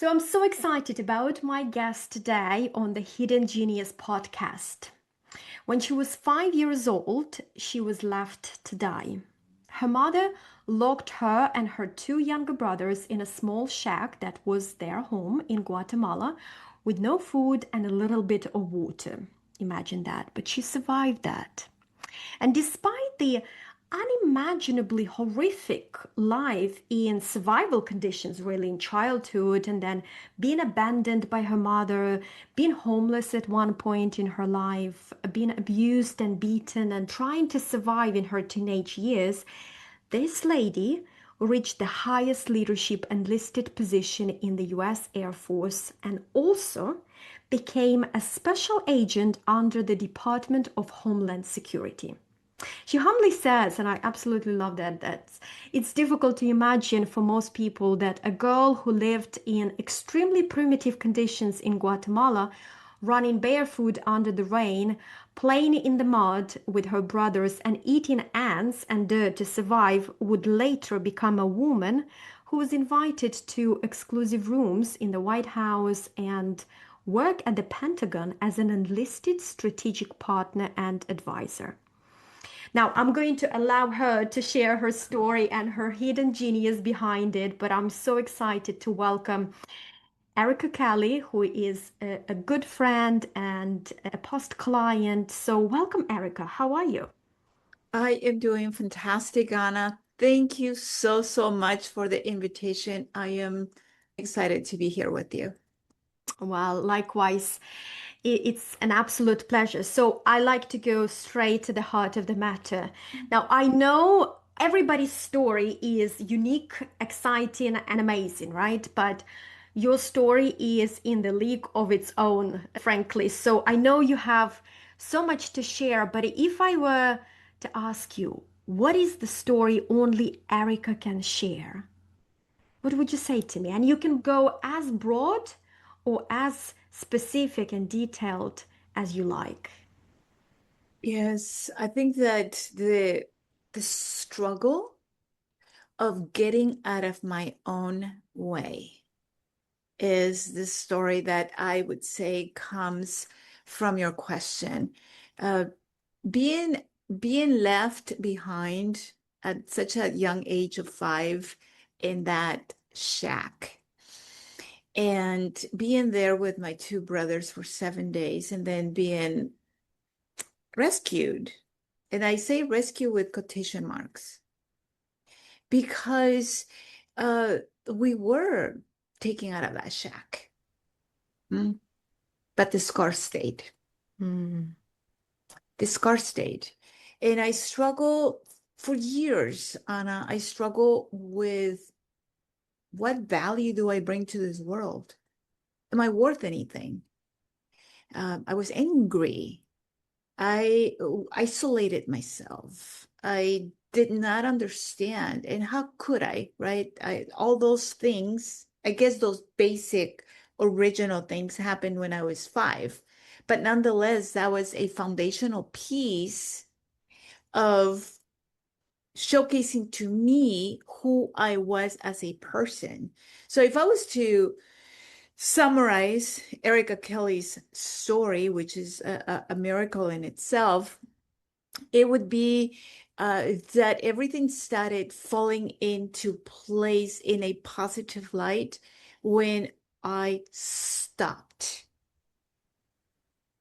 So I'm so excited about my guest today on the Hidden Genius podcast. When she was 5 years old, she was left to die. Her mother locked her and her two younger brothers in a small shack that was their home in Guatemala with no food and a little bit of water. Imagine that. But she survived that. And despite the unimaginably horrific life in survival conditions, really in childhood, and then being abandoned by her mother, being homeless at one point in her life, being abused and beaten, and trying to survive in her teenage years, this lady reached the highest leadership enlisted position in the US Air Force and also became a special agent under the Department of Homeland Security. She humbly says, and I absolutely love that it's difficult to imagine for most people that a girl who lived in extremely primitive conditions in Guatemala, running barefoot under the rain, playing in the mud with her brothers, and eating ants and dirt to survive, would later become a woman who was invited to exclusive rooms in the White House and work at the Pentagon as an enlisted strategic partner and advisor. Now, I'm going to allow her to share her story and her hidden genius behind it, but I'm so excited to welcome Ericka Kelly, who is a good friend and a past client. So, welcome, Ericka. How are you? I am doing fantastic, Anna. Thank you so much for the invitation. I am excited to be here with you. Well, likewise, it's an absolute pleasure. So, I like to go straight to the heart of the matter. Now, I know everybody's story is unique, exciting, and amazing, right? But your story is in the league of its own, frankly. So, I know you have so much to share, but if I were to ask you, what is the story only Erica can share? What would you say to me? And you can go as broad or as specific and detailed as you like. Yes, I think that the struggle of getting out of my own way is the story that I would say comes from your question. Uh, being being left behind at such a young age of 5 in that shack and being there with my two brothers for 7 days and then being rescued. And I say rescue with quotation marks because uh, we were taken out of that shack. Mm. But the scar stayed. Hmm. The scar stayed. And I struggle for years, Anna. I struggle with what value do I bring to this world? Am I worth anything? I was angry. I isolated myself. I did not understand. And how could I, right? All those things, I guess those basic original things happened when I was 5. But nonetheless, that was a foundational piece of showcasing to me who I was as a person. So if I was to summarize Ericka Kelly's story, which is a miracle in itself, it would be that everything started falling into place in a positive light when I stopped.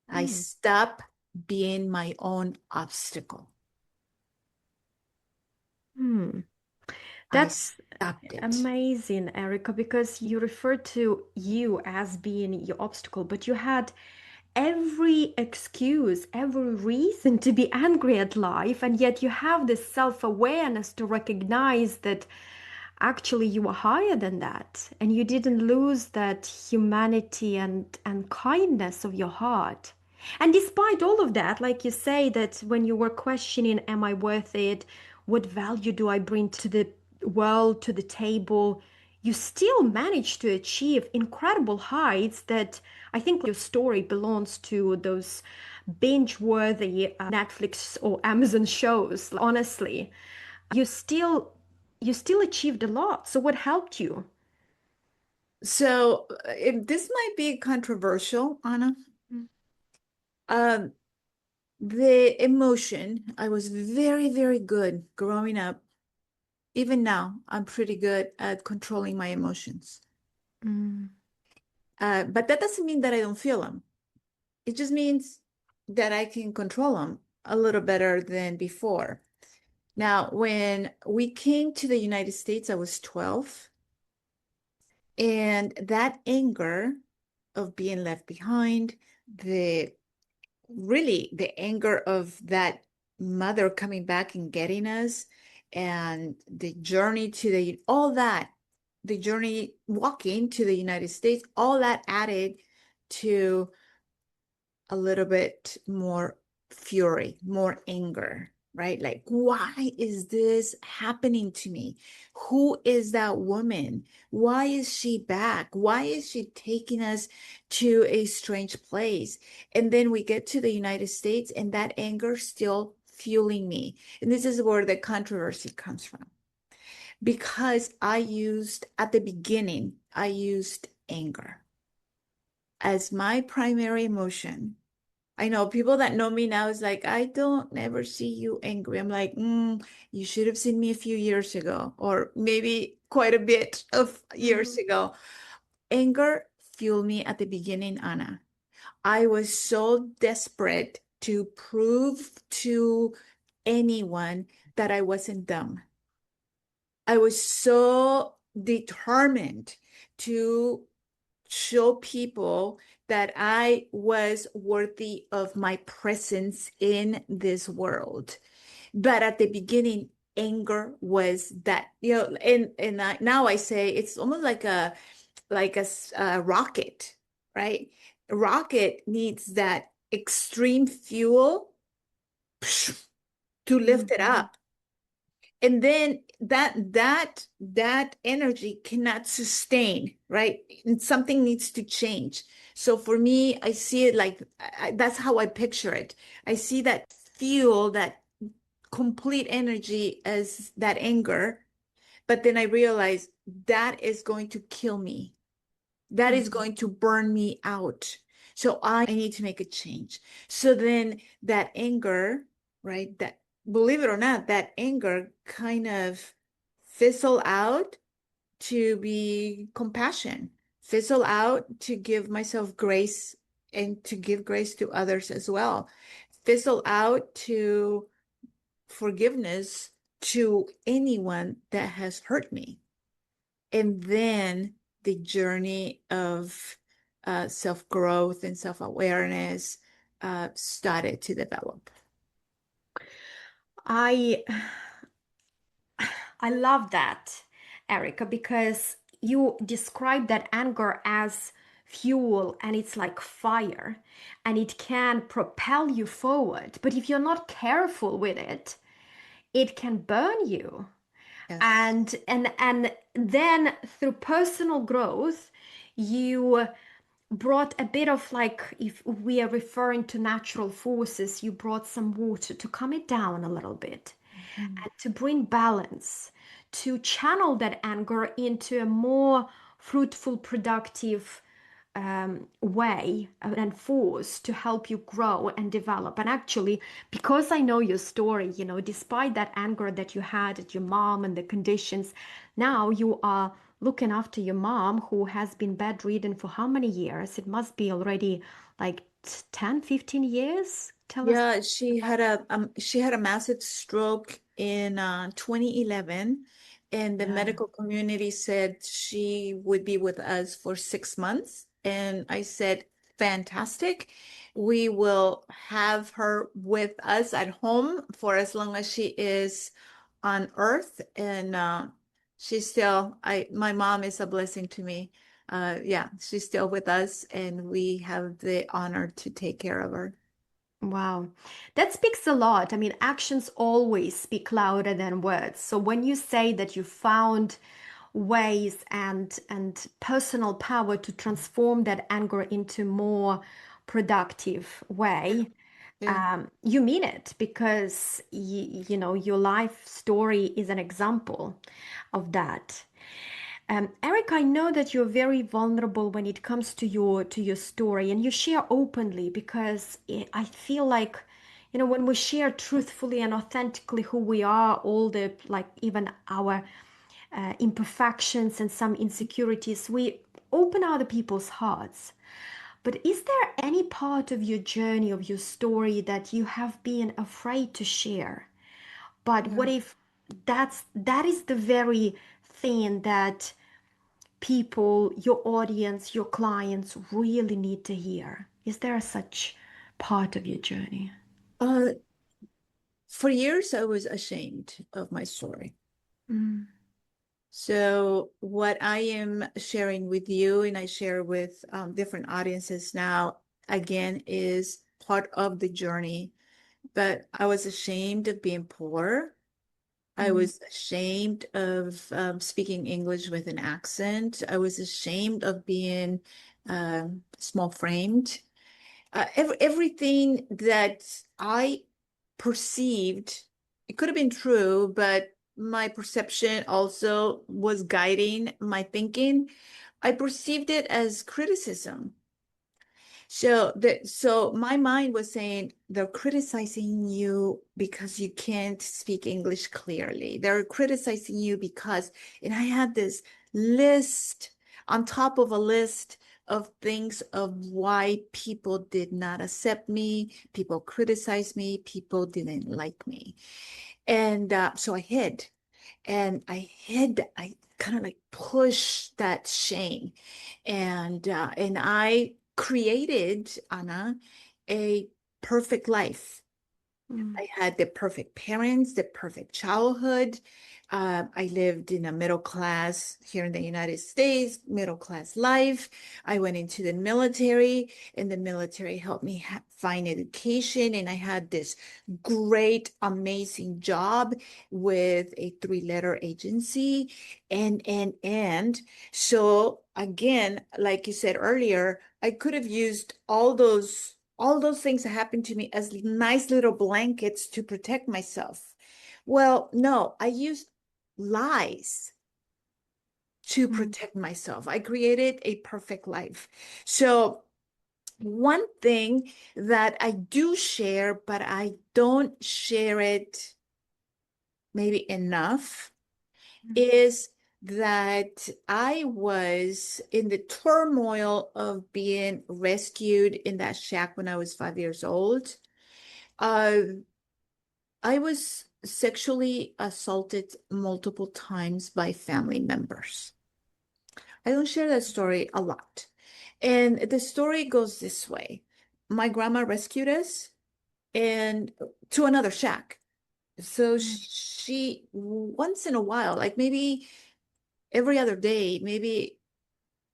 I Hmm. stopped being my own obstacle. Hmm. I That's stopped it. amazing, Erica, because you referred to you as being your obstacle, but you had every excuse, every reason to be angry at life, and yet you have this self-awareness to recognize that actually you were higher than that, and you didn't lose that humanity and kindness of your heart. And despite all of that, like you say, that when you were questioning, am I worth it? What value do I bring to the world, to the table? You still managed to achieve incredible heights that I think your story belongs to those binge-worthy Netflix or Amazon shows. Honestly, you still you still achieved a lot. So what helped you? So this might be controversial, Anna. Um, the emotion, I was very, very good growing up. Even now, I'm pretty good at controlling my emotions. Mm, But that doesn't mean that I don't feel them. It just means that I can control them a little better than before. Now, when we came to the United States, I was 12, and that anger of being left behind, the really the anger of that mother coming back and getting us, and the journey to all that, the journey walking to the United States, all that added to a little bit more fury, more anger, right? Like, why is this happening to me? Who is that woman? Why is she back? Why is she taking us to a strange place? And then we get to the United States, and that anger still fueling me. And this is where the controversy comes from. Because at the beginning, I used anger as my primary emotion. I know people that know me now is like, I don't ever see you angry. I'm like, you should have seen me a few years ago, or maybe quite a bit of years mhm, ago. Anger fueled me at the beginning, Anna. I was so desperate to prove to anyone that I wasn't dumb. I was so determined to show people that I was worthy of my presence in this world. But at the beginning, anger was that, now I say it's almost like a rocket, right? A rocket needs that extreme fuel to lift it mhm, up. And then that energy cannot sustain, right? And something needs to change. So for me, I see it like that's how I picture it. I see that fuel, that complete energy as that anger, but then I realize that is going to kill me. That is mhm. going to burn me out. So I need to make a change. So then that anger, right? That, believe it or not, that anger kind of fizzle out to be compassion, fizzle out to give myself grace and to give grace to others as well, fizzle out to forgiveness to anyone that has hurt me. And then the journey of self-growth and self-awareness started to develop. I I love that, Erica, because you describe that anger as fuel and it's like fire and it can propel you forward. But if you're not careful with it, it can burn you. Yes. And then through personal growth, you brought a bit of, like, if we are referring to natural forces, you brought some water to calm it down a little bit Mhm. and to bring balance, to channel that anger into a more fruitful, productive way and force to help you grow and develop. And actually, because I know your story, despite that anger that you had at your mom and the conditions, now you are looking after your mom who has been bedridden for how many years? It must be already like 10, 15 years. Tell us Yeah, about it. she had a massive stroke in 2011, and the Yeah. medical community said she would be with us for 6 months. And I said, fantastic. We will have her with us at home for as long as she is on Earth. And she's still, my mom is a blessing to me. Yeah, she's still with us, and we have the honor to take care of her. Wow. That speaks a lot. I mean, actions always speak louder than words. So when you say that you found ways and personal power to transform that anger into more productive Yeah. way, Yeah. you mean it because your life story is an example of that. Eric, I know that you're very vulnerable when it comes to your story, and you share openly because I feel like, when we share truthfully and authentically who we are, all the like even our imperfections and some insecurities, we open other people's hearts. But is there any part of your journey, of your story, that you have been afraid to share? But Yeah. what if that is the very thing that people, your audience, your clients really need to hear? Is there such part of your journey? Uh, for years, I was ashamed of my story. Mm, So, what I am sharing with you, and I share with different audiences now, again, is part of the journey. But I was ashamed of being poor. I mm, was ashamed of speaking English with an accent. I was ashamed of being small framed. Everything that I perceived, it could have been true, but my perception also was guiding my thinking. I perceived it as criticism. So my mind was saying they're criticizing you because you can't speak English clearly. They're criticizing you because, and I had this list on top of a list of things of why people did not accept me, people criticized me, people didn't like me. And so I hid I kind of like pushed that shame. And I created, Anna, a perfect life. mm, I had the perfect parents, the perfect childhood. I lived in a middle class here in the United States, middle class life. I went into the military, and the military helped me find education. And I had this great, amazing job with a three-letter agency. And so again, like you said earlier, I could have used all those things that happened to me as nice little blankets to protect myself. Well, no, I used lies to mm, protect myself. I created a perfect life. So, one thing that I do share, but I don't share it maybe enough, mm, is that I was in the turmoil of being rescued in that shack when I was 5 years old. Uh, I was sexually assaulted multiple times by family members. I don't share that story a lot. And the story goes this way. My grandma rescued us and to another shack. So mm, she once in a while, like maybe every other day, maybe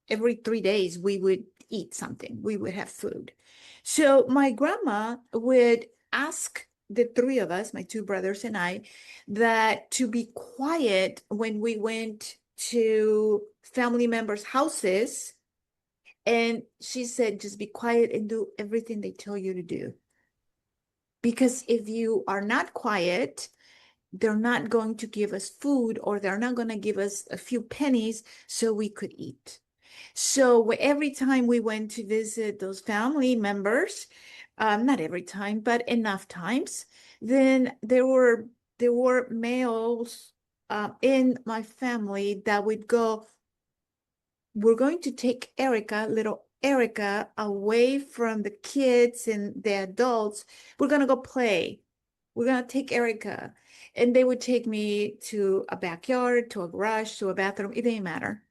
every 3 days, we would eat something. We would have food. So my grandma would ask the three of us, my two brothers and I, that to be quiet when we went to family members' houses. And she said, just be quiet and do everything they tell you to do. Because if you are not quiet, they're not going to give us food, or they're not going to give us a few pennies so we could eat. So every time we went to visit those family members, not every time, but enough times, then there were males in my family that would go, we're going to take Ericka, little Ericka, away from the kids and the adults. We're going to go play. We're going to take Ericka. And they would take me to a backyard, to a garage, to a bathroom. It didn't matter.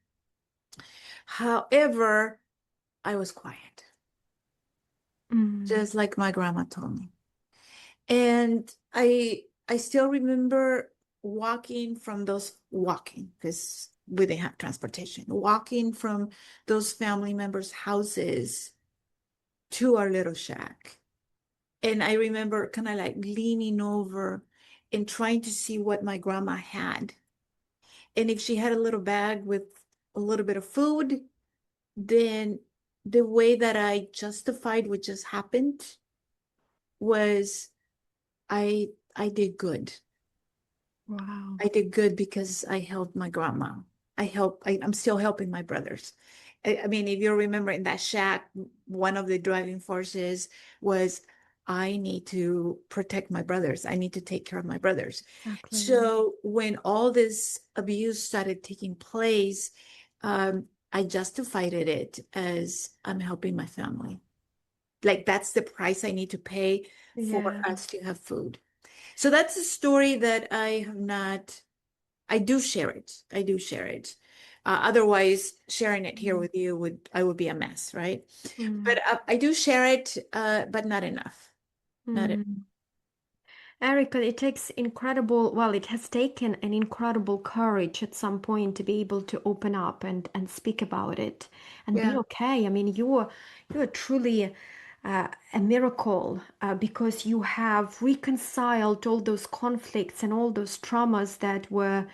However, I was quiet, mm, just like my grandma told me. And I still remember walking because we didn't have transportation, walking from those family members' houses to our little shack. And I remember kind of like leaning over and trying to see what my grandma had. And if she had a little bag with a little bit of food, then the way that I justified what just happened was I did good. wow. I did good because I helped my grandma. I'm still helping my brothers. I mean, if you remember in that shack, one of the driving forces was I need to protect my brothers. I need to take care of my brothers. Exactly. Yeah. So when all this abuse started taking place, I justified it as I'm helping my family. Like that's the price I need to pay for Yeah. us to have food. So that's a story that I do share it. I do share it. Otherwise, sharing it here Mm. with you I would be a mess, right? Mm. But I do share it, but not enough. Not it. Mm. Erica, it takes incredible, well, it has taken an incredible courage at some point to be able to open up and speak about it and be Yeah. okay. I mean, you're truly a miracle because you have reconciled all those conflicts and all those traumas that were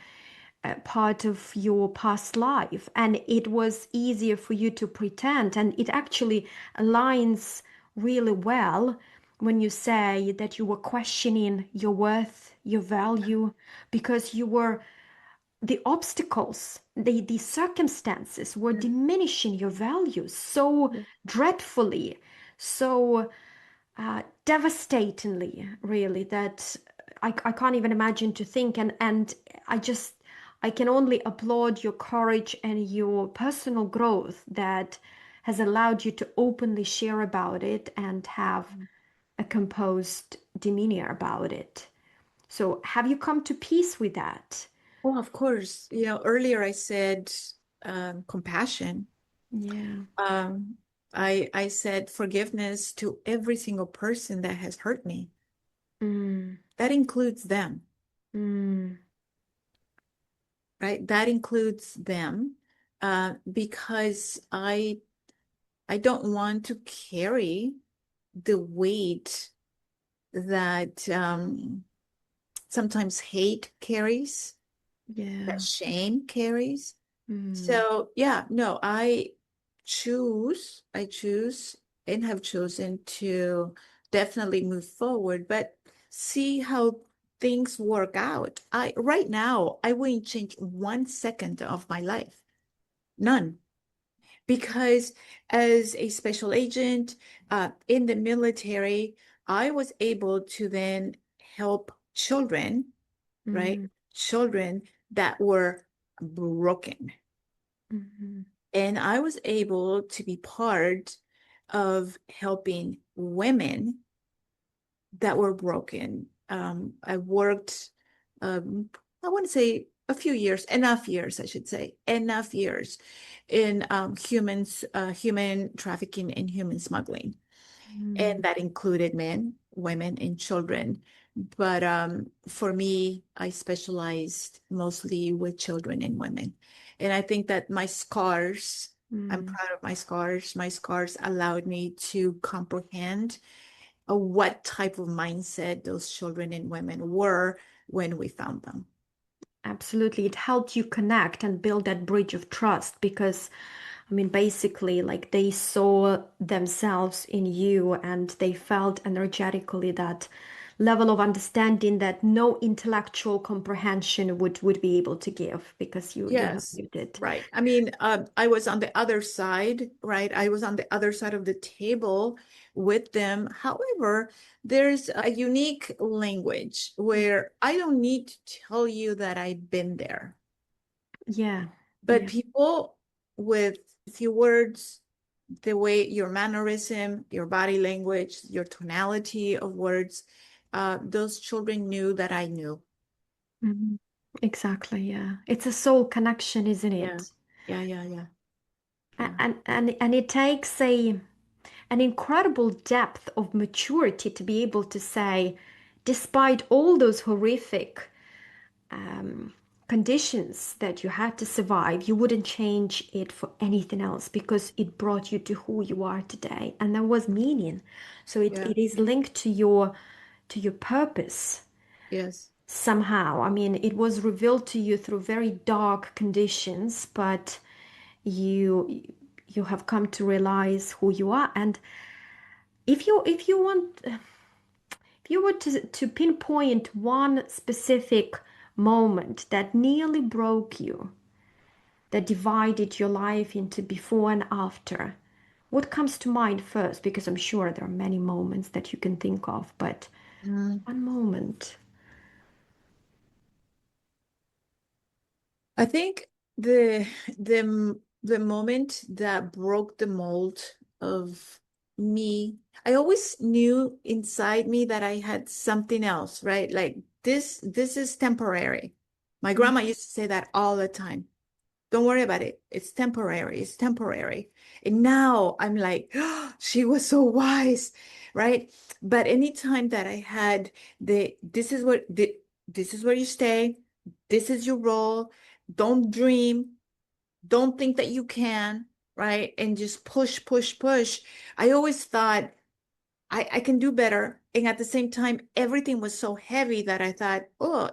part of your past life, and it was easier for you to pretend, and it actually aligns really well when you say that you were questioning your worth, your value, because you were the obstacles, the circumstances were Yeah. diminishing your value so Yeah. dreadfully, so devastatingly, really, that I can't even imagine to think. And I just, I can only applaud your courage and your personal growth that has allowed you to openly share about it and have a composed demeanor about it. So, have you come to peace with that? Well, of course. Earlier I said compassion. Yeah. Um, I said forgiveness to every single person that has hurt me. Mm, That includes them, mm, right? That includes them, because I don't want to carry the weight that sometimes hate carries, that yeah. shame carries. Mm, So yeah, no, I choose and have chosen to definitely move forward, but see how things work out. Right now, I wouldn't change 1 second of my life. None. Because as a special agent in the military, I was able to then help children, right? mm, Children that were broken. mm, And I was able to be part of helping women that were broken. I worked, I want to say a few years, enough years, I should say, enough years in human trafficking and human smuggling. And mm. that included men, women, and children. But for me, I specialized mostly with children and women. And I think that my scars, I'm Mm. proud of my scars. My scars allowed me to comprehend what type of mindset those children and women were when we found them. Absolutely. It helped you connect and build that bridge of trust because, I mean, basically, like they saw themselves in you and they felt energetically that level of understanding that no intellectual comprehension would be able to give because you have Yes, lived it. right. I mean, I was on the other side, right? I was on the other side of the table with them. However, there's a unique language where I don't need to tell you that I've been there. Yeah. But Yeah. people with few words, the way your mannerism, your body language, your tonality of words, those children knew that I knew. Mhm. Exactly. Yeah. It's a soul connection, isn't Yeah, it? yeah, yeah, yeah, yeah. And it takes an incredible depth of maturity to be able to say, despite all those horrific um, conditions that you had to survive, you wouldn't change it for anything else because it brought you to who you are today, and there was meaning. So Yeah, it is linked to your purpose yes. somehow. I mean, it was revealed to you through very dark conditions, but you you have come to realize who you are. And if you want, if you were to pinpoint one specific moment that nearly broke you, that divided your life into before and after? What comes to mind first? Because I'm sure there are many moments that you can think of, but Mm. one moment. I think the moment that broke the mold of me, I always knew inside me that I had something else, right? Like this is temporary. My Mm, grandma used to say that all the time. Don't worry about it. It's temporary. It's temporary. And now I'm like, oh, she was so wise, right? But anytime that I had this is where you stay, this is your role. Don't dream. Don't think that you can, right? And just push, push, push. I always thought I can do better. And at the same time, everything was so heavy that I thought, oh,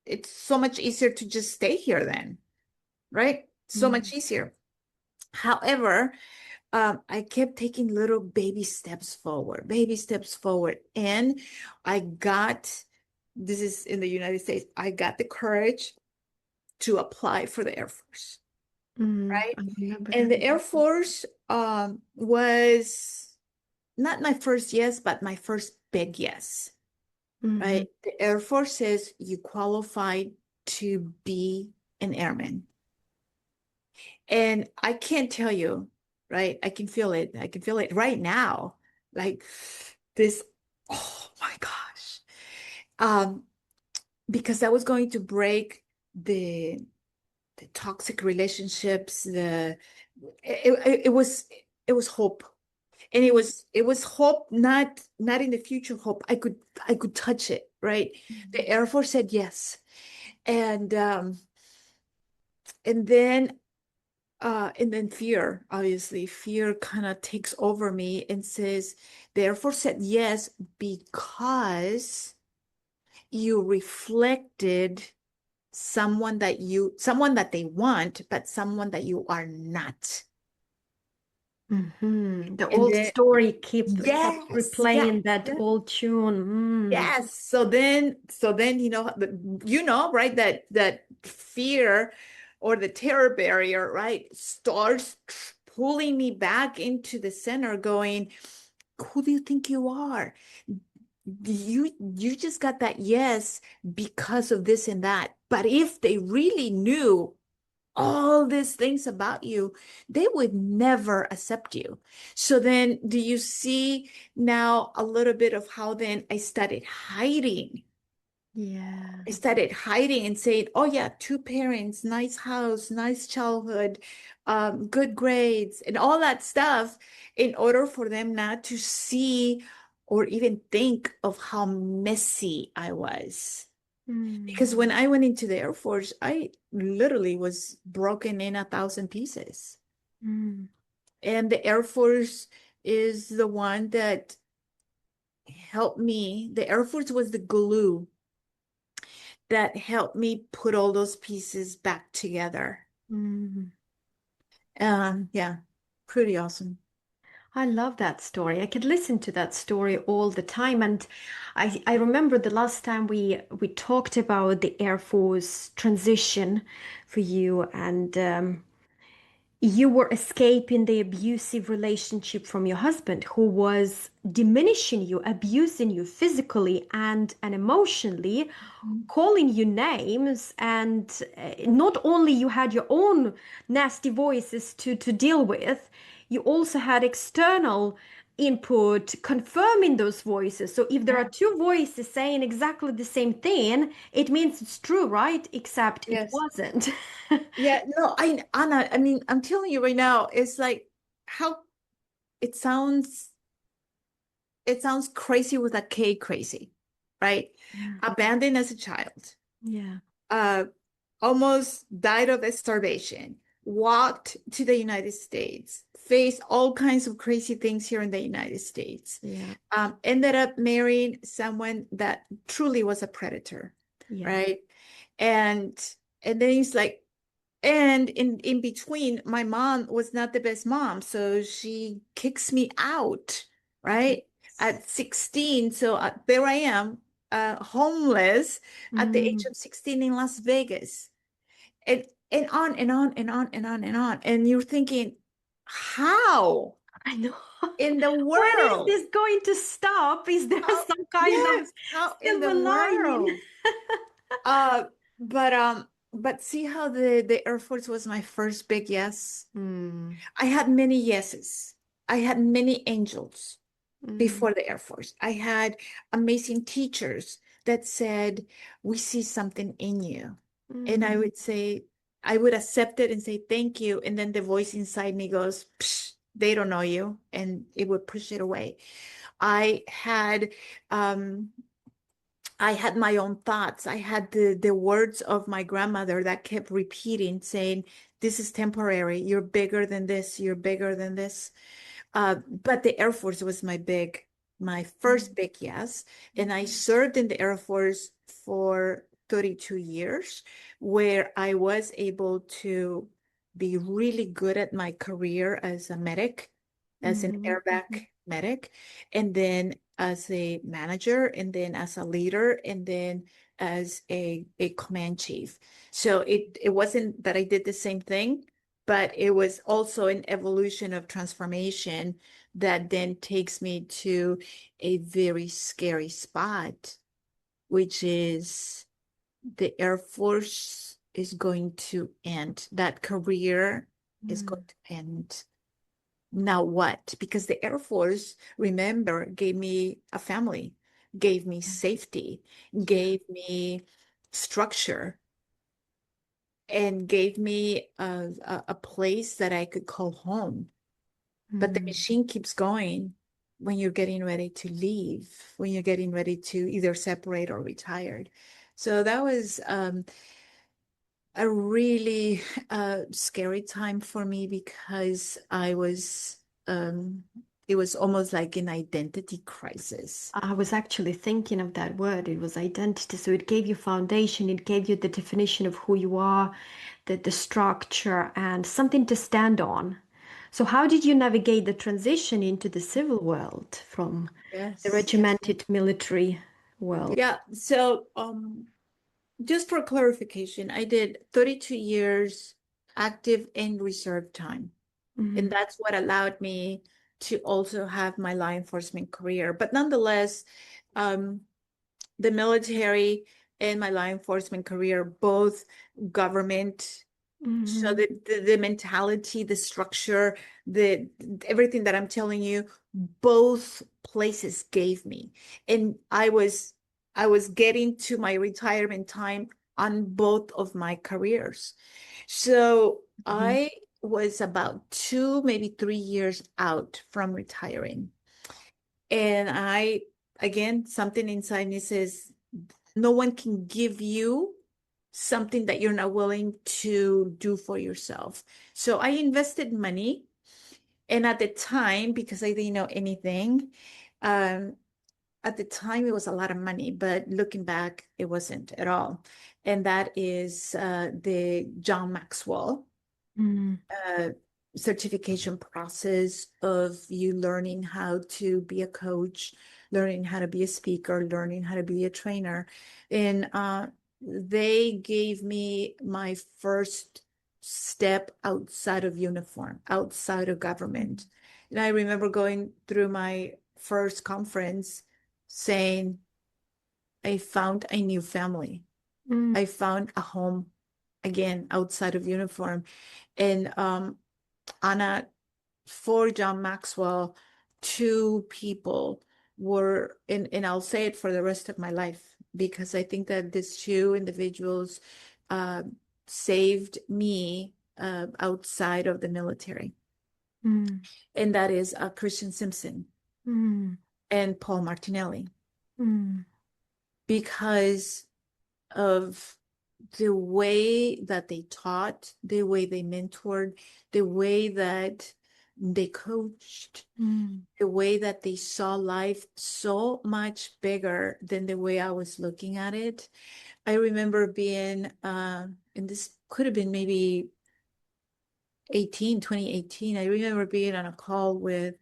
it's so much easier to just stay here then, right? So mm, much easier. However, I kept taking little baby steps forward. And I got, this is in the United States, I got the courage to apply for the Air Force, right? I remember And that. the Air Force was not my first yes, but my first big yes, Hmm. right? The Air Force says you qualified to be an airman. And I can't tell you, right? I can feel it. I can feel it right now. Like this, oh my gosh. Um, because I was going to break the toxic relationships, it was hope. And it was hope, not in the future hope. I could touch it, right? The Air Force said yes. And and then and then fear, obviously, fear kind of takes over me and says, therefore said yes because you reflected someone that they want, but someone that you are not. The And old then, story kept yes, yes, replaying that yes. old tune. Yes. So then, you know, right, that fear or the terror barrier, right, starts pulling me back into the center, going, who do you think you are? You just got that yes because of this and that. But if they really knew all these things about you, they would never accept you. So then, do you see now a little bit of how then I started hiding? Yeah. I started hiding and saying, oh, yeah, two parents, nice house, nice childhood, good grades, and all that stuff, in order for them not to see or even think of how messy I was. Because Mm. when I went into the Air Force, I literally was broken in 1,000 pieces. Mm. And the Air Force is the one that helped me. The Air Force was the glue that helped me put all those pieces back together. Mm. Yeah, pretty awesome. I love that story. I could listen to that story all the time. And I remember the last time we talked about the Air Force transition for you, and you were escaping the abusive relationship from your husband, who was diminishing you, abusing you physically and emotionally, calling you names. And not only you had your own nasty voices to deal with, you also had external input confirming those voices. So if there Yeah. are two voices saying exactly the same thing, it means it's true, right? Except it Yes. wasn't. Yeah, no, Anna, I mean, I'm telling you right now, it's like how it sounds, it sounds crazy with a K crazy, right? Yeah. Abandoned as a child, Yeah. uh, almost died of starvation, walked to the United States, faced all kinds of crazy things here in the United States, Yeah. ended up marrying someone that truly was a predator, Yeah. right? And and then he's like, and in between, my mom was not the best mom, so she kicks me out, right? At 16. So there I am, homeless at the age Mm. of 16 in Las Vegas. And and on and on and on and on and on. And you're thinking, how I know. in the When is world? this going to stop? Is there How, some kind of yes, how in the silver lining? world? Uh, but see how the Air Force was my first big yes. Mm, I had many yeses. I had many angels mm, before the Air Force. I had amazing teachers that said, "We see something in you." And mm, I would say, I would accept it and say thank you. And then the voice inside me goes, "Psh, they don't know you," and it would push it away. I had um I had my own thoughts. I had the words of my grandmother that kept repeating, saying, "This is temporary. You're bigger than this. You're bigger than this." But the Air Force was my first mm, big yes. And I served in the Air Force for 32 years, where I was able to be really good at my career as a medic, as an mhm, airback mhm, medic, and then as a manager, and then as a leader, and then as a command chief. So it wasn't that I did the same thing, but it was also an evolution of transformation that then takes me to a very scary spot, which is the Air Force is going to end. That career is going mm, to end. Now what? Because the Air Force, remember, gave me a family, gave me safety, yeah. gave me structure, and gave me a place that I could call home. But the Mm. machine keeps going when you're getting ready to leave, when you're getting ready to either separate or retired. So that was a really scary time for me because it was almost like an identity crisis. I was actually thinking of that word. It was identity. So it gave you foundation, it gave you the definition of who you are, the structure, and something to stand on. So, how did you navigate the transition into the civil world from the Yes, yes. regimented military world? Yeah. So, just for clarification, I did 32 years active and reserve time. And Mm, that's what allowed me to also have my law enforcement career. But nonetheless, um, the military and my law enforcement career, both government. So mhm, the mentality, the structure, the everything that I'm telling you, both places gave me. And I was getting to my retirement time on both of my careers. So mhm, I was about 2, maybe 3 years out from retiring. And again, something inside me says, no one can give you something that you're not willing to do for yourself. So I invested money. And at the time, because I didn't know anything, um, at the time it was a lot of money, but looking back, it wasn't at all. And that is the John Maxwell mm, uh, certification process of you learning how to be a coach, learning how to be a speaker, learning how to be a trainer. And they gave me my first step outside of uniform, outside of government. And I remember going through my first conference saying, I found a new family. mm, I found a home again outside of uniform. And Anna, for John Maxwell, two people were, and I'll say it for the rest of my life, because I think that these two individuals uh, saved me outside of the military. mm, And that is Christian Simpson mm, and Paul Martinelli, mm, because of the way that they taught, the way they mentored, the way that they coached, mm, the way that they saw life so much bigger than the way I was looking at it. I remember being, and this could have been maybe 2018. I remember being on a call with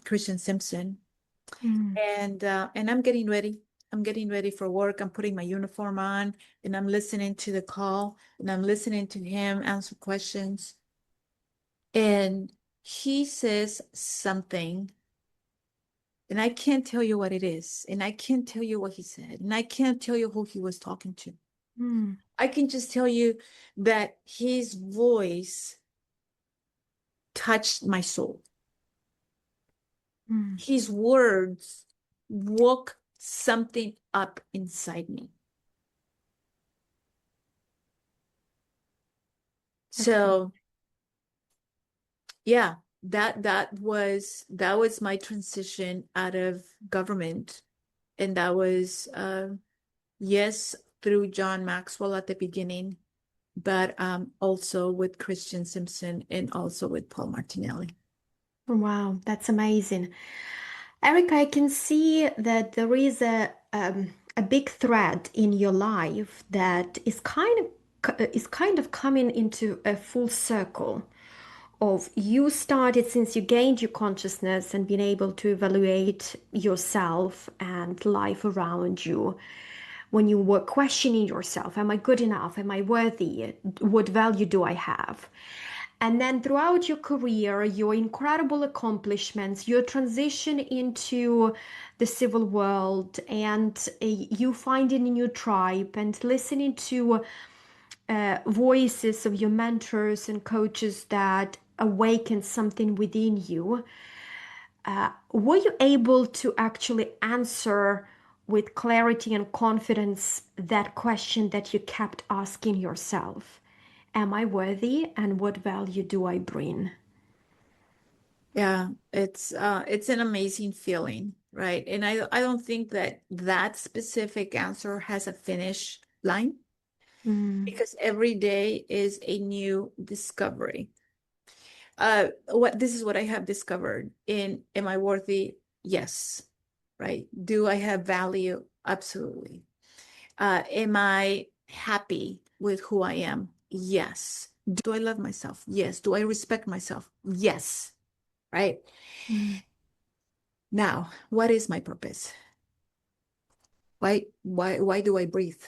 Christian Simpson, mm, and I'm getting ready. I'm getting ready for work. I'm putting my uniform on and I'm listening to the call and I'm listening to him answer questions. And he says something, and I can't tell you what it is. And I can't tell you what he said. And I can't tell you who he was talking to. Mm, I can just tell you that his voice touched my soul. mm. His words woke something up inside me. That's So yeah, that was my transition out of government. And that was yes, through John Maxwell at the beginning, but also with Christian Simpson and also with Paul Martinelli. wow, that's amazing. Erica, I can see that there is a big thread in your life that is kind of coming into a full circle of you started since you gained your consciousness and been able to evaluate yourself and life around you. When you were questioning yourself, am I good enough? Am I worthy? What value do I have? And then throughout your career, your incredible accomplishments, your transition into the civil world, and you finding a new tribe and listening to voices of your mentors and coaches that awaken something within you, were you able to actually answer with clarity and confidence that question that you kept asking yourself? Am I worthy and what value do I bring? Yeah, it's an amazing feeling, right? And I don't think that that specific answer has a finish line Mm, because every day is a new discovery. What this is what I have discovered in am I worthy? Yes, right? Do I have value? Absolutely. Am I happy with who I am? Yes. Do I love myself? Yes. Do I respect myself? Yes. Right. mm, Now, what is my purpose? Why do I breathe?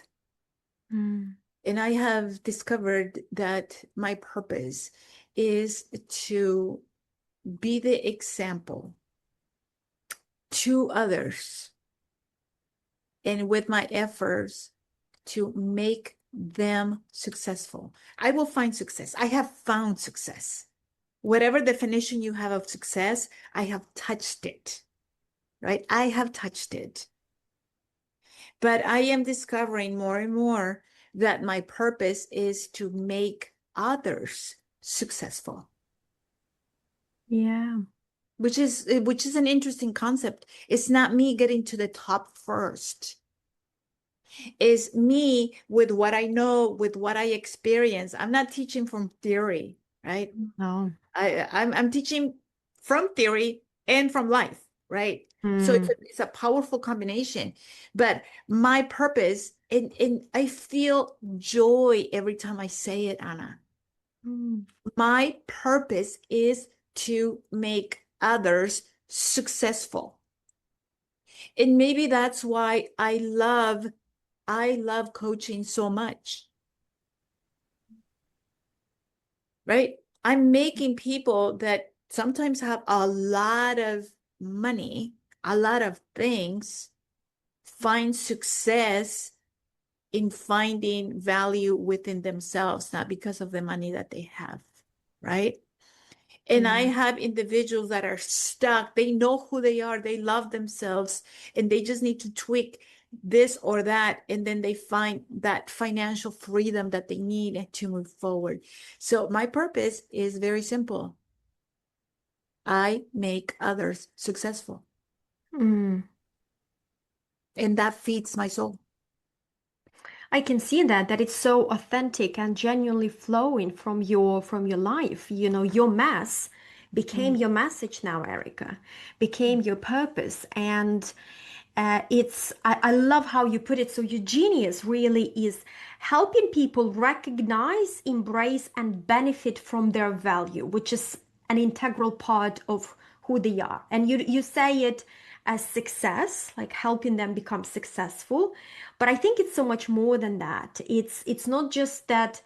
mm. And I have discovered that my purpose is to be the example to others and with my efforts to make them successful. I will find success. I have found success. Whatever definition you have of success, I have touched it, right? I have touched it. But I am discovering more and more that my purpose is to make others successful, Yeah. which is an interesting concept. It's not me getting to the top first. Is me with what I know, with what I experience. I'm not teaching from theory, right? No. I'm teaching from theory and from life, right? So Mm, it's a powerful combination. But my purpose, and I feel joy every time I say it, Anna. mm, My purpose is to make others successful. And maybe that's why I love coaching so much, right? I'm making people that sometimes have a lot of money, a lot of things, find success in finding value within themselves, not because of the money that they have, right? And I yeah. have individuals that are stuck. They know who they are, they love themselves, and they just need to tweak this or that. And then they find that financial freedom that they need to move forward. So, my purpose is very simple. I make others successful, Mm. and that feeds my soul. I can see that it's so authentic and genuinely flowing from your life. You know, your mess became Mm. your message now, Erica, became your purpose. And I love how you put it. So your genius really is helping people recognize, embrace, and benefit from their value, which is an integral part of who they are. And you say it as success, like helping them become successful. But I think it's so much more than that. It's not just that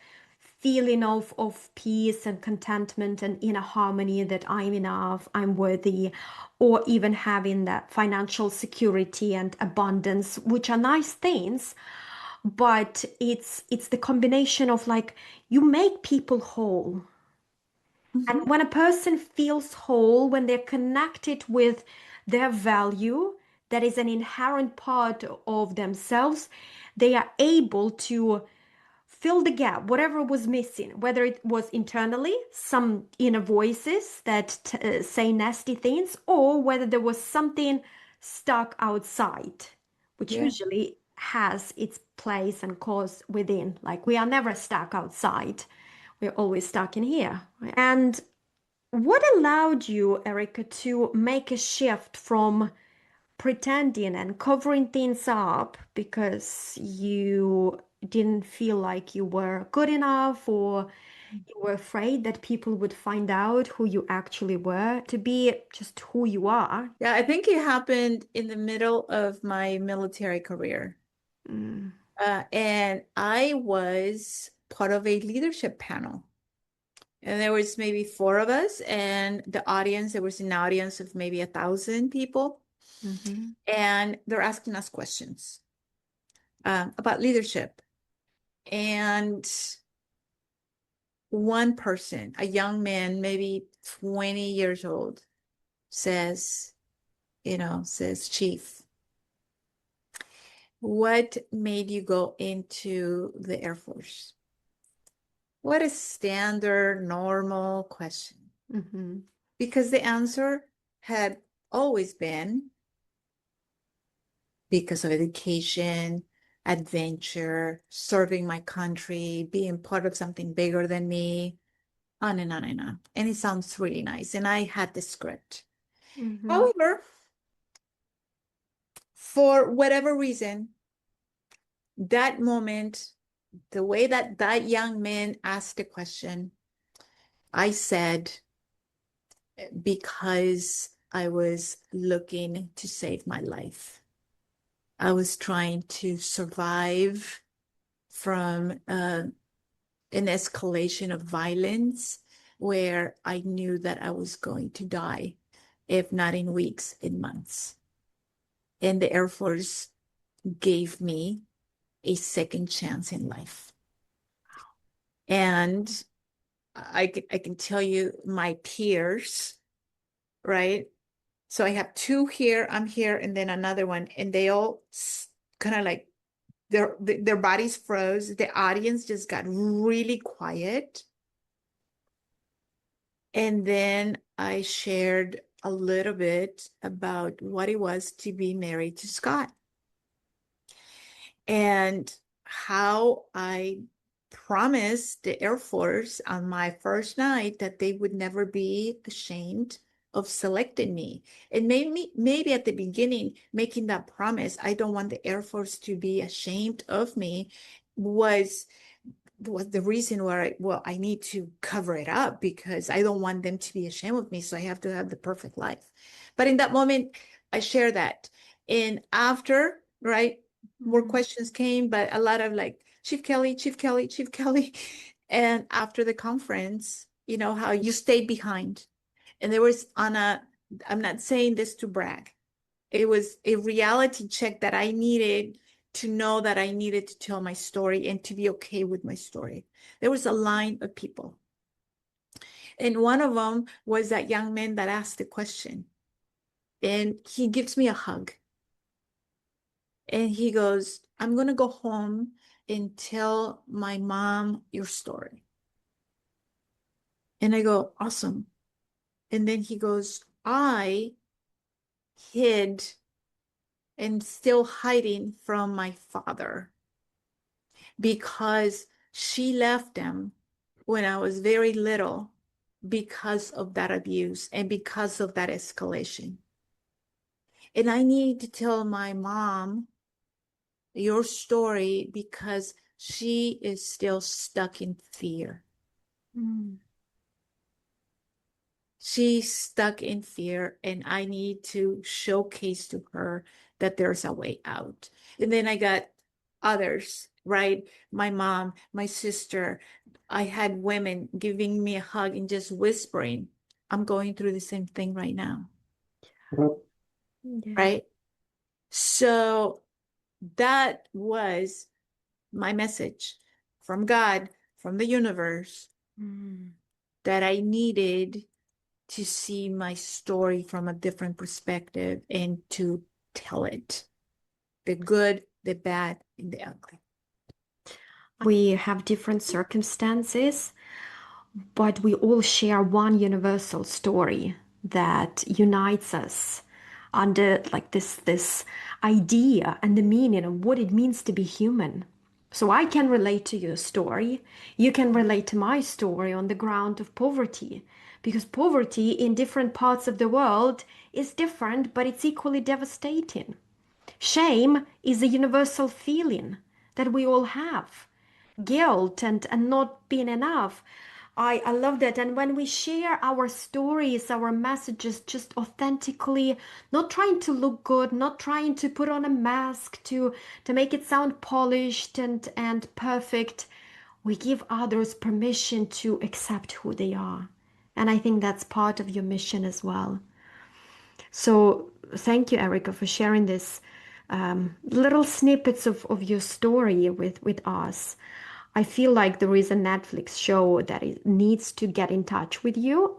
feeling of peace and contentment and inner harmony that I'm enough, I'm worthy, or even having that financial security and abundance, which are nice things, but it's the combination of like you make people whole. And Mhm. when a person feels whole, when they're connected with their value, that is an inherent part of themselves, they are able to fill the gap, whatever was missing, whether it was internally, some inner voices that say nasty things, or whether there was something stuck outside, which Yeah. usually has its place and cause within. Like we are never stuck outside, we're always stuck in here. And what allowed you, Ericka, to make a shift from pretending and covering things up because you didn't feel like you were good enough or you were afraid that people would find out who you actually were, to be just who you are? Yeah, I think it happened in the middle of my military career. Mm, And I was part of a leadership panel. And there was maybe four of us, and there was an audience of maybe 1,000 people. mhm, And they're asking us questions about leadership. And one person, a young man, maybe 20 years old, says, says, Chief, what made you go into the Air Force? What a standard, normal question. mhm, Because the answer had always been because of education, adventure, serving my country, being part of something bigger than me, on and on and on. And it sounds really nice. And I had the script. mhm, However, for whatever reason, that moment, the way that that young man asked the question, I said, because I was looking to save my life. I was trying to survive from an escalation of violence where I knew that I was going to die, if not in weeks, in months. And the Air Force gave me a second chance in life. And I can tell you my peers, right? So I have two here, I'm here, and then another one, and they all kind of like their bodies froze. The audience just got really quiet. And then I shared a little bit about what it was to be married to Scott and how I promised the Air Force on my first night that they would never be ashamed of selecting me. And maybe at the beginning, making that promise, I don't want the Air Force to be ashamed of me, was the reason where I need to cover it up because I don't want them to be ashamed of me. So I have to have the perfect life. But in that moment, I share that. And after, right, more mhm, questions came, but a lot of like, Chief Kelly, Chief Kelly, Chief Kelly. And after the conference, you know, how you stayed behind. And there was I'm not saying this to brag, it was a reality check that I needed to know that I needed to tell my story and to be okay with my story. There was a line of people. And one of them was that young man that asked the question. And he gives me a hug. And he goes, I'm going to go home and tell my mom your story. And I go, awesome. And then he goes, I hid and still hiding from my father because she left them when I was very little because of that abuse and because of that escalation. And I need to tell my mom your story because she is still stuck in fear. mm, She's stuck in fear, and I need to showcase to her that there's a way out. And then I got others, right? My mom, my sister. I had women giving me a hug and just whispering, I'm going through the same thing right now, Yeah. right? So that was my message from God, from the universe, Mm. that I needed to see my story from a different perspective and to tell it, the good, the bad, and the ugly. We have different circumstances, but we all share one universal story that unites us under like this idea and the meaning of what it means to be human. So I can relate to your story. You can relate to my story on the ground of poverty, because poverty in different parts of the world is different, but it's equally devastating. Shame is a universal feeling that we all have. Guilt and not being enough. I love that. And when we share our stories, our messages, just authentically, not trying to look good, not trying to put on a mask to make it sound polished and perfect, we give others permission to accept who they are. And I think that's part of your mission as well. So thank you, Ericka, for sharing this little snippets of your story with us. I feel like there is a Netflix show that it needs to get in touch with you